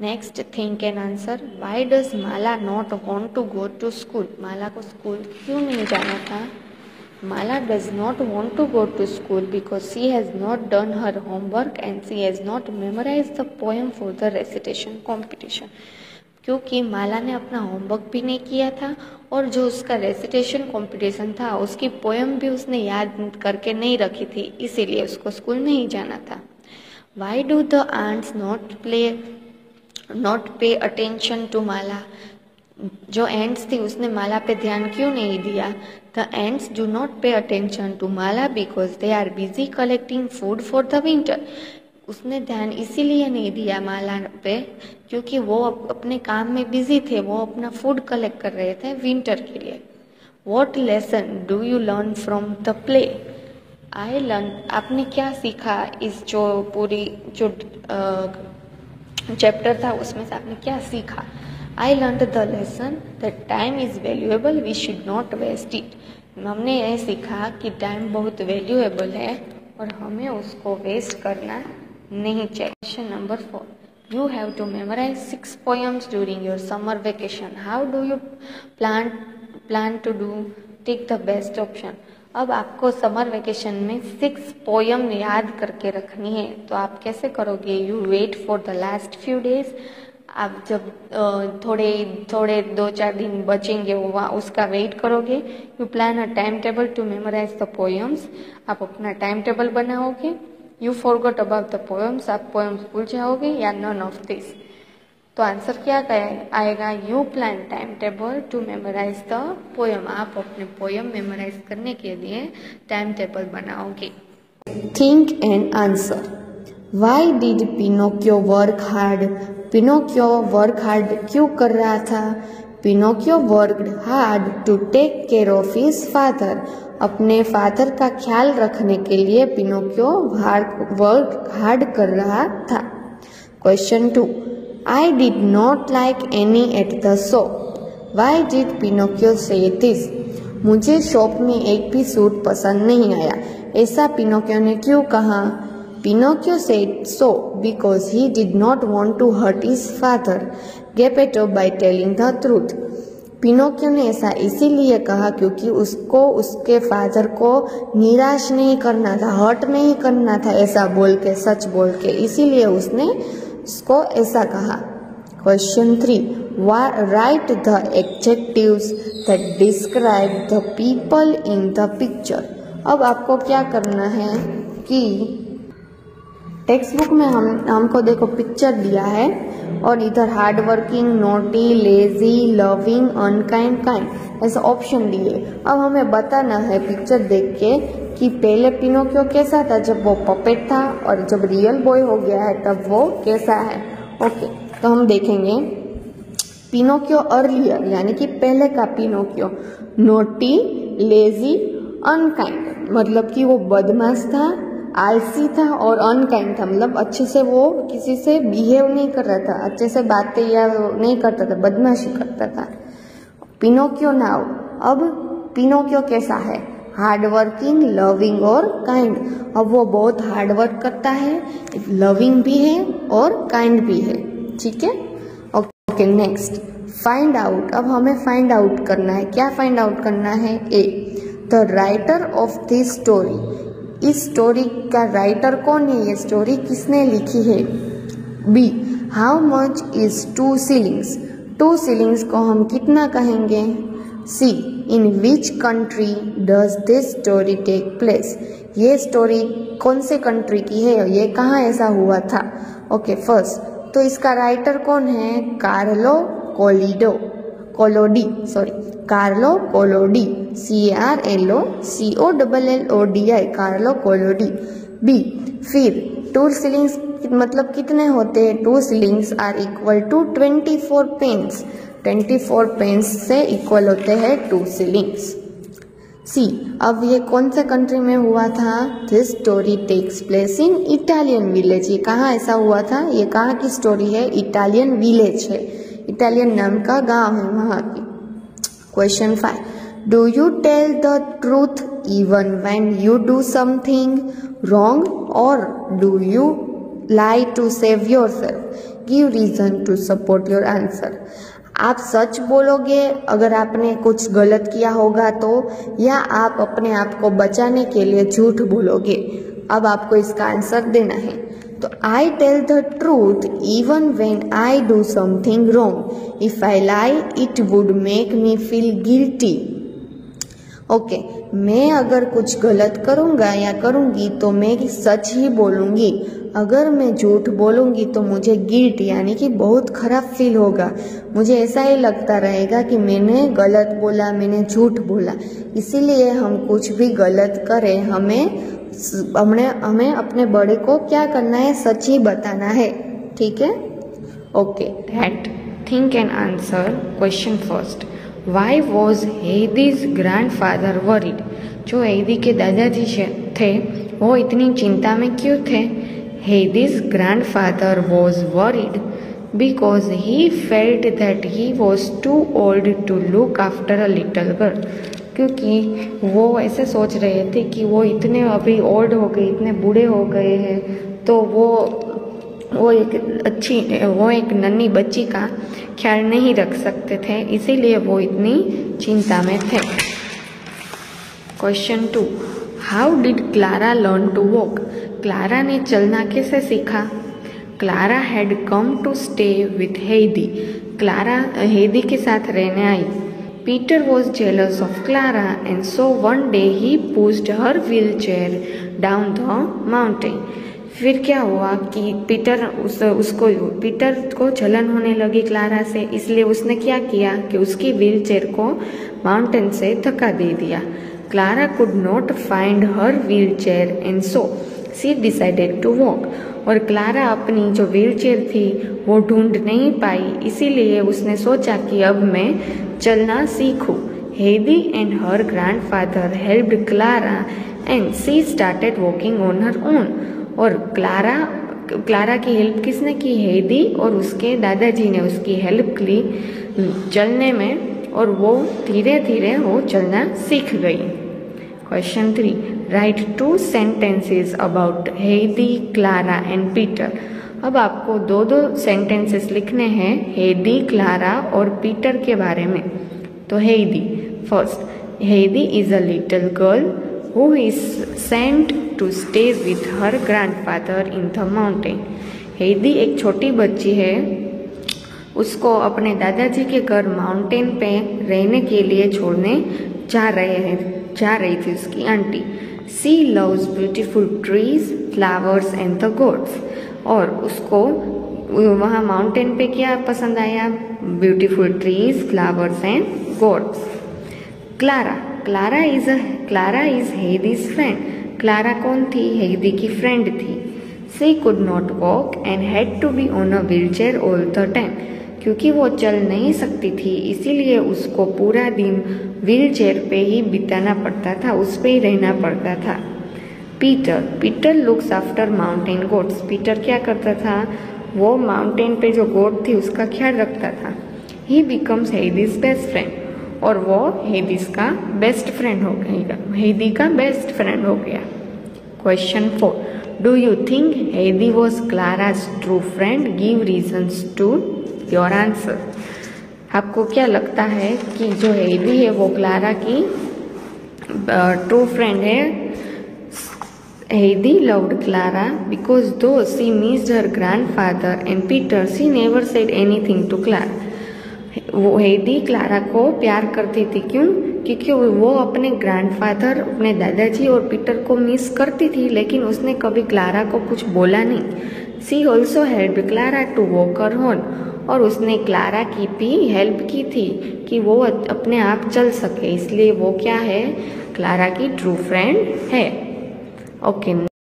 Next think and answer. Why does Mala not want to go to school? Mala को school क्यों नहीं जाना था? Mala does not want to go to school because she has not done her homework and she has not memorise the poem for the recitation competition. क्योंकि माला ने अपना homework भी नहीं किया था और जो उसका रेसिटेशन कॉम्पिटिशन था उसकी पोएम भी उसने याद करके नहीं रखी थी, इसीलिए उसको स्कूल नहीं जाना था। Why do the ants not pay attention to Mala? जो एंट्स थी उसने माला पे ध्यान क्यों नहीं दिया? The ants do not pay attention to Mala because they are busy collecting food for the winter. उसने ध्यान इसीलिए नहीं दिया माला पे क्योंकि वो अपने काम में बिजी थे, वो अपना फूड कलेक्ट कर रहे थे विंटर के लिए। What lesson do you learn from the play? I learn, आपने क्या सीखा इस जो पूरी जो चैप्टर था उसमें से आपने क्या सीखा? I learn the lesson that time is valuable, we should not waste it. हमने ये सीखा कि टाइम बहुत वैल्यूएबल है और हमें उसको वेस्ट करना नहीं चाहिए। Question number 4, you have to memorise 6 poems during your summer vacation. How do you plan to do? Tick the best option. अब आपको समर वेकेशन में 6 पोएम याद करके रखनी है, तो आप कैसे करोगे? You wait for the last few days. आप जब थोड़े 2-4 दिन बचेंगे वो उसका वेट करोगे। You plan a time table to memorise the poems. आप अपना टाइम टेबल बनाओगे। You forgot about the poems, आप पोएम्स भूल जाओगे, या नन ऑफ दिस। तो आंसर क्या आएगा? You plan time table to memorise the poem. आप अपने पोएम मेमोराइज करने के लिए टाइम टेबल बनाओगे। Think and answer. Why did Pinocchio work hard? Pinocchio work hard क्यों कर रहा था? Pinocchio worked hard to take care of his father. अपने फादर का ख्याल रखने के लिए पिनोकियो वर्क हार्ड कर रहा था। Question 2, I did not like any at the shop. Why did Pinocchio say this? मुझे शॉप में एक भी सूट पसंद नहीं आया, ऐसा पिनोकियो ने क्यों कहा? Pinocchio said so because he did not want to hurt his father, Geppetto, by telling the truth. Pinocchio ने ऐसा इसीलिए कहा क्योंकि उसको उसके फादर को निराश नहीं करना था, हर्ट नहीं करना था, ऐसा बोल के, सच बोल के, इसीलिए उसने उसको ऐसा कहा। Question 3, right the adjectives that describe the people in the picture. अब आपको क्या करना है कि टेक्स्ट बुक में हमको देखो पिक्चर दिया है और इधर hard working, naughty, lazy, loving, unkind, kind ऐसे ऑप्शन दिए। अब हमें बताना है पिक्चर देख के कि पहले पिनोकियो कैसा था जब वो पपेट था और जब रियल बॉय हो गया है तब वो कैसा है। ओके, तो हम देखेंगे पिनोकियो अर्लियर यानी कि पहले का पिनोकियो नोटी, लेजी, अनकाइंड, मतलब कि वो बदमाश था, आलसी था और अनकाइंड था, मतलब अच्छे से वो किसी से बिहेव नहीं कर रहा था, अच्छे से बातें या नहीं करता था, बदमाशी करता था। पिनोकियो नाउ, अब पिनोकियो कैसा है? हार्ड वर्किंग, लविंग और काइंड। अब वो बहुत हार्ड वर्क करता है, लविंग भी है और काइंड भी है। ठीक है, ओके। Next, find out. अब हमें फाइंड आउट करना है। क्या फाइंड आउट करना है? A, the writer of this story. इस स्टोरी का राइटर कौन है? ये स्टोरी किसने लिखी है? B, how much is 2 shillings? 2 shillings को हम कितना कहेंगे? C, in which country does this story take place? ये स्टोरी कौन से कंट्री की है? ये कहाँ ऐसा हुआ था? ओके, फर्स्ट तो इसका राइटर कौन है? Carlo Collodi, Carlo Collodi, CARLOCOLLODI, Carlo Collodi. B, फिर 2 shillings मतलब कितने होते हैं? 2 shillings are equal to 24 pence। 24 pence से इक्वल होते हैं 2 shillings। सी, अब ये कौन से कंट्री में हुआ था? This story takes place in Italian village. ये कहाँ ऐसा हुआ था? ये कहाँ की स्टोरी है? इटालियन विलेज है, इटालियन नाम का गांव है वहाँ की। Question 5, do you tell the truth even when you do something wrong और do you lie to save yourself? Give reason to support your answer. आप सच बोलोगे अगर आपने कुछ गलत किया होगा तो, या आप अपने आप को बचाने के लिए झूठ बोलोगे। अब आपको इसका आंसर देना है। तो I tell the truth even when I do something wrong, if I lie it would make me feel guilty. Okay, मैं अगर कुछ गलत करूँगा या करूँगी तो मैं सच ही बोलूँगी। अगर मैं झूठ बोलूँगी तो मुझे गिल्ट यानी कि बहुत खराब फील होगा। मुझे ऐसा ही लगता रहेगा कि मैंने गलत बोला, मैंने झूठ बोला। इसीलिए हम कुछ भी गलत करें, हमें अपने बड़े को क्या करना है, सच ही बताना है। ठीक है। Okay, that think and answer question first. Why was Heidi's grandfather worried? जो हेदी के दादाजी थे वो इतनी चिंता में क्यों थे? Heidi's grandfather was worried because he felt that he was too old to look after a little girl. क्योंकि वो ऐसे सोच रहे थे कि वो इतने अभी ओल्ड हो गए, इतने बूढ़े हो गए हैं, तो वो एक नन्ही बच्ची का ख्याल नहीं रख सकते थे, इसीलिए वो इतनी चिंता में थे। Question 2, how did Clara learn to walk? Clara ने चलना कैसे सीखा? Clara had come to stay with Heidi. Clara Heidi के साथ रहने आई। Peter was jealous of Clara and so one day he pushed her wheelchair down the mountain. फिर क्या हुआ कि पीटर को जलन होने लगी क्लारा से, इसलिए उसने क्या किया कि उसकी व्हील चेयर को माउंटेन से धक्का दे दिया। Clara could not find her wheelchair and so she decided to walk. और क्लारा अपनी जो व्हील चेयर थी वो ढूंढ नहीं पाई, इसीलिए उसने सोचा कि अब मैं चलना सीखूं। Heidi and her grandfather helped Clara and she started walking on her own. और क्लारा की हेल्प किसने की? हेदी और उसके दादाजी ने उसकी हेल्प की चलने में, और वो धीरे धीरे वो चलना सीख गई। Question 3, write 2 sentences about Heidi, Clara and Peter. अब आपको दो सेंटेंसेस लिखने हैं हेदी, क्लारा और पीटर के बारे में। तो Heidi, first, Heidi is a little girl who is sent to stay with her grandfather in the mountain. हेदी एक छोटी बच्ची है, उसको अपने दादाजी के घर माउंटेन पे रहने के लिए छोड़ने जा रही थी उसकी aunty. She loves beautiful trees, flowers and the goats. और उसको वहाँ माउंटेन पे क्या पसंद आया? Beautiful trees, flowers and goats. Clara is Heidi's friend. क्लारा कौन थी? हेदी की फ्रेंड थी। She could not walk and had to be on a wheelchair all the time. क्योंकि वो चल नहीं सकती थी, इसीलिए उसको पूरा दिन व्हीलचेयर पे ही बिताना पड़ता था, उस पे ही रहना पड़ता था। Peter looks after mountain goats. Peter क्या करता था? वो माउंटेन पे जो गोट थी उसका ख्याल रखता था। He becomes Heidi's best friend. और वो हेदी का बेस्ट फ्रेंड हो गया। Question 4, do you think Heidi was Clara's true friend? Give reasons to your answer. आपको क्या लगता है कि जो हेदी है वो क्लारा की ट्रू फ्रेंड है? हेदी loved Clara because though she missed her grandfather and Peter, she never said anything to Clara. वो हेदी क्लारा को प्यार करती थी। क्यों? क्योंकि वो अपने ग्रैंडफादर, अपने दादाजी और पीटर को मिस करती थी, लेकिन उसने कभी क्लारा को कुछ बोला नहीं। She also help Clara to walk her own. और उसने क्लारा की भी हेल्प की थी कि वो अपने आप चल सके, इसलिए वो क्या है? क्लारा की ट्रू फ्रेंड है। ओके।